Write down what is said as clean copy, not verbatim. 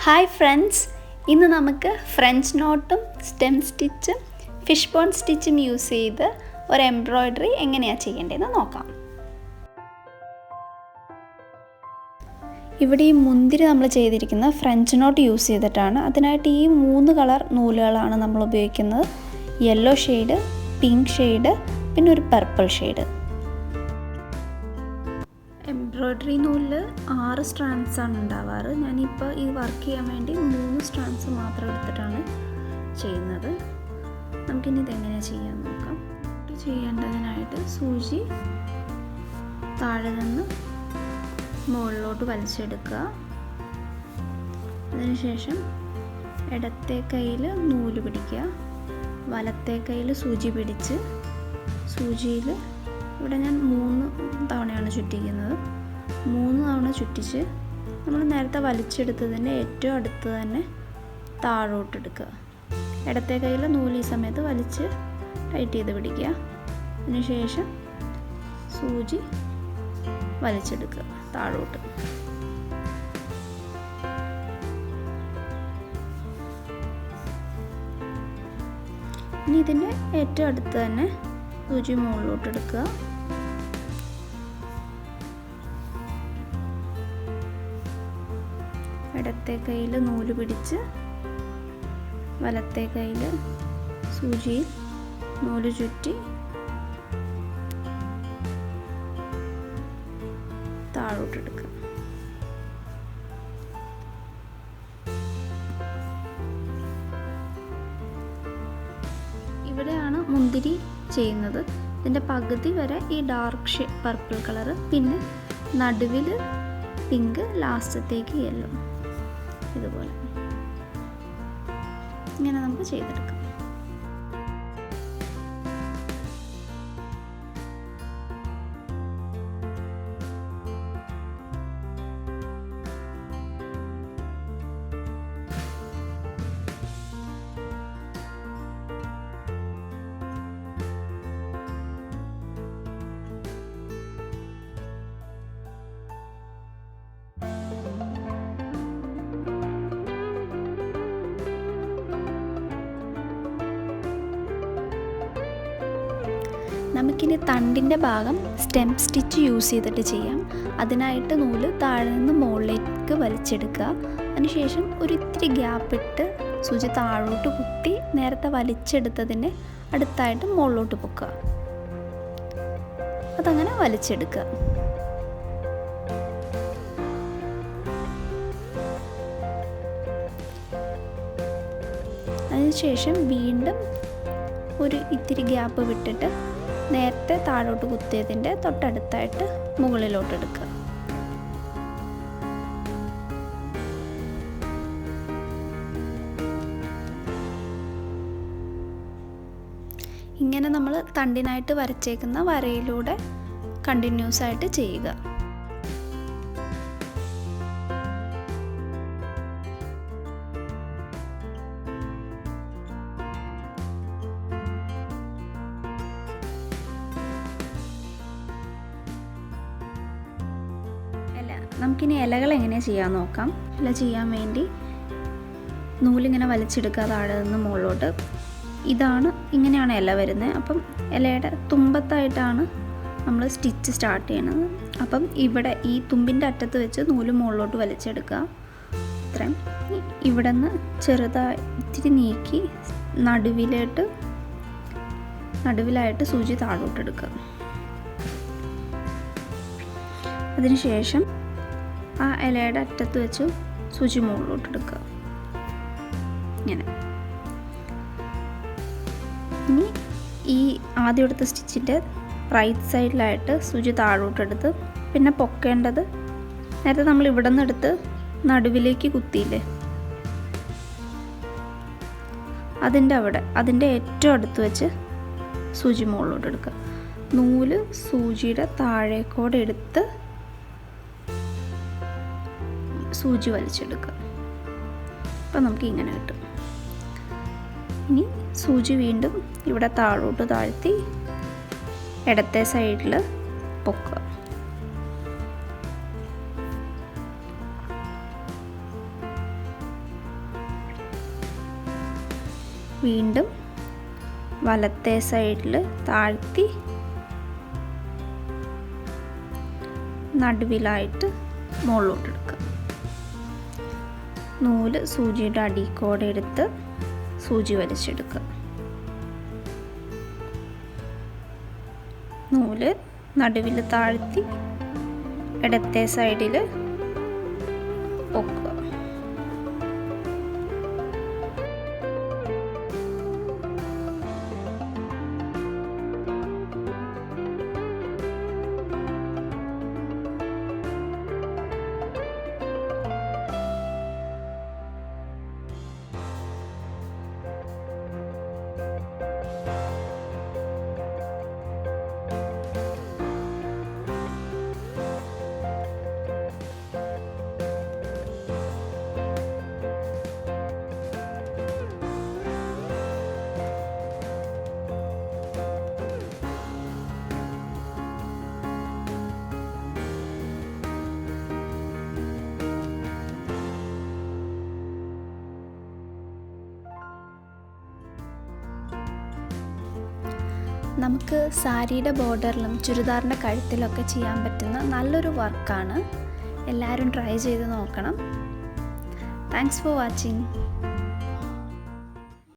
Hi friends, ഇന്ന് നമുക്ക് French നോട്ടും stem സ്റ്റിച്ചും fishbone സ്റ്റിച്ചും use ചെയ്ത് ഒരു എംബ്രോയ്ഡറി എങ്ങനെയാണ് ചെയ്യേണ്ടതെന്ന് നോക്കാം. ഇവിടെ ഈ മുന്തിരി നമ്മൾ ചെയ്തിരിക്കുന്നത് ഫ്രഞ്ച് നോട്ട് യൂസ് ചെയ്തിട്ടാണ്. അതിനായിട്ട് ഈ 3 കളർ നൂലുകളാണ് നമ്മൾ ഉപയോഗിക്കുന്നത്. യെല്ലോ ഷെയ്ഡ്, പിങ്ക് ഷെയ്ഡ്, പിന്നെ ഒരു പർപ്പിൾ ഷെയ്ഡ്. എംബ്രോയ്ഡറി നൂലിൽ 6 സ്ട്രാൻഡ്സാണ് ഉണ്ടാവാറ്. ഞാനിപ്പോൾ ഈ വർക്ക് ചെയ്യാൻ വേണ്ടി 3 സ്ട്രാൻഡ്സ് മാത്രം എടുത്തിട്ടാണ് ചെയ്യുന്നത്. നമുക്കിനി ഇതെങ്ങനെ ചെയ്യാൻ നോക്കാം. ചെയ്യേണ്ടതിനായിട്ട് സൂചി താഴെ നിന്ന് മുകളിലോട്ട് വലിച്ചെടുക്കുക. അതിനുശേഷം ഇടത്തെ കയ്യിൽ നൂല് പിടിക്കുക, വലത്തെ കയ്യിൽ സൂചി പിടിച്ച് സൂചിയിൽ ഇവിടെ ഞാൻ 3 തവണയാണ് ചുറ്റിക്കുന്നത്. 3 തവണ ചുറ്റിച്ച് നമ്മൾ നേരത്തെ വലിച്ചെടുത്തതിൻ്റെ ഏറ്റവും അടുത്ത് തന്നെ താഴോട്ടെടുക്കുക. ഇടത്തെ കയ്യിൽ നൂല് ഈ സമയത്ത് വലിച്ച് ടൈറ്റ് ചെയ്ത് പിടിക്കുക. അതിനുശേഷം സൂചി വലിച്ചെടുക്കുക താഴോട്ട്. ഇനി ഇതിൻ്റെ ഏറ്റവും അടുത്ത് തന്നെ സൂചി മുകളിലോട്ട് എടുക്കുക. ഇടത്തെ കയ്യിൽ നൂല് പിടിച്ച് വലത്തെ കയ്യിൽ സൂചിയിൽ നൂല് ചുറ്റി താഴോട്ടെടുക്കുക. ഇവിടെയാണ് മുന്തിരി ചെയ്യുന്നത്. ഇതിൻ്റെ പകുതി വരെ ഈ ഡാർക്ക് പർപ്പിൾ കളറ്, പിന്നെ നടുവിൽ പിങ്ക്, ലാസ്റ്റത്തേക്ക് യെല്ലോ. ഇതുപോലെ ഇങ്ങനെ നമുക്ക് ചെയ്തെടുക്കാം. നമുക്കിനി തണ്ടിൻ്റെ ഭാഗം സ്റ്റെം സ്റ്റിച്ച് യൂസ് ചെയ്തിട്ട് ചെയ്യാം. അതിനായിട്ട് നൂല് താഴെ നിന്ന് മുകളിലേക്ക് വലിച്ചെടുക്കുക. അതിനുശേഷം ഒരു ഇത്തിരി ഗ്യാപ്പ് ഇട്ട് സൂചി താഴോട്ട് കുത്തി നേരത്തെ വലിച്ചെടുത്തതിൻ്റെ അടുത്തായിട്ട് മുകളിലോട്ട് പൊക്കുക. അതങ്ങനെ വലിച്ചെടുക്കുക. അതിനുശേഷം വീണ്ടും ഒരു ഇത്തിരി ഗ്യാപ്പ് വിട്ടിട്ട് നേരത്തെ താഴോട്ട് കുത്തിയതിൻ്റെ തൊട്ടടുത്തായിട്ട് മുകളിലോട്ട് എടുക്കുക. ഇങ്ങനെ നമ്മൾ തണ്ടിനായിട്ട് വരച്ചേക്കുന്ന വരയിലൂടെ കണ്ടിന്യൂസ് ആയിട്ട് ചെയ്യുക. നമുക്കിനി ഇലകൾ എങ്ങനെ ചെയ്യാൻ നോക്കാം. ഇല ചെയ്യാൻ വേണ്ടി നൂലിങ്ങനെ വലിച്ചെടുക്കുക താഴെ നിന്ന് മുകളിലോട്ട്. ഇങ്ങനെയാണ് ഇല വരുന്നത്. അപ്പം ഇലയുടെ തുമ്പത്തായിട്ടാണ് നമ്മൾ സ്റ്റിച്ച് സ്റ്റാർട്ട് ചെയ്യണത്. അപ്പം ഇവിടെ ഈ തുമ്പിൻ്റെ അറ്റത്ത് വെച്ച് നൂല് മുകളിലോട്ട് വലിച്ചെടുക്കുക. ഇത്രയും. ഇവിടെ നിന്ന് ചെറുതായി ഇത്തിരി നീക്കി നടുവിലായിട്ട് സൂചി താഴോട്ടെടുക്കുക. അതിനുശേഷം ആ ഇലയുടെ അറ്റത്ത് വെച്ച് സൂചി മുകളിലോട്ട് എടുക്കുക. ഇങ്ങനെ. ഇനി ഈ ആദ്യം എടുത്ത സ്റ്റിച്ചിൻ്റെ റൈറ്റ് സൈഡിലായിട്ട് സൂചി താഴോട്ടെടുത്ത് പിന്നെ പൊക്കേണ്ടത് നേരത്തെ നമ്മൾ ഇവിടെ നിന്ന് എടുത്ത് നടുവിലേക്ക് കുത്തിയില്ലേ, അതിൻ്റെ ഏറ്റവും അടുത്ത് വെച്ച് സൂചി മുകളിലോട്ട് എടുക്കുക. നൂല് സൂചിയുടെ താഴേക്കോടെ എടുത്ത് സൂചി വലിച്ചെടുക്കുക. അപ്പം നമുക്ക് ഇങ്ങനെ കിട്ടും. ഇനി സൂചി വീണ്ടും ഇവിടെ താഴോട്ട് താഴ്ത്തി ഇടത്തെ സൈഡിൽ പൊക്കുക. വീണ്ടും വലത്തെ സൈഡിൽ താഴ്ത്തി നടുവിലായിട്ട് മുകളിലോട്ട് എടുക്കുക. നൂല് സൂചിയുടെ അടിക്കോടെ എടുത്ത് സൂചി വലിച്ചെടുക്കുക. നൂല് നടുവിൽ താഴ്ത്തി ഇടത്തെ സൈഡിൽ പൊക്കുക. നമുക്ക് സാരിയുടെ ബോർഡറിലും ചുരിദാറിൻ്റെ കഴുത്തിലൊക്കെ ചെയ്യാൻ പറ്റുന്ന നല്ലൊരു വർക്കാണ്. എല്ലാവരും ട്രൈ ചെയ്ത് നോക്കണം. Thanks for watching.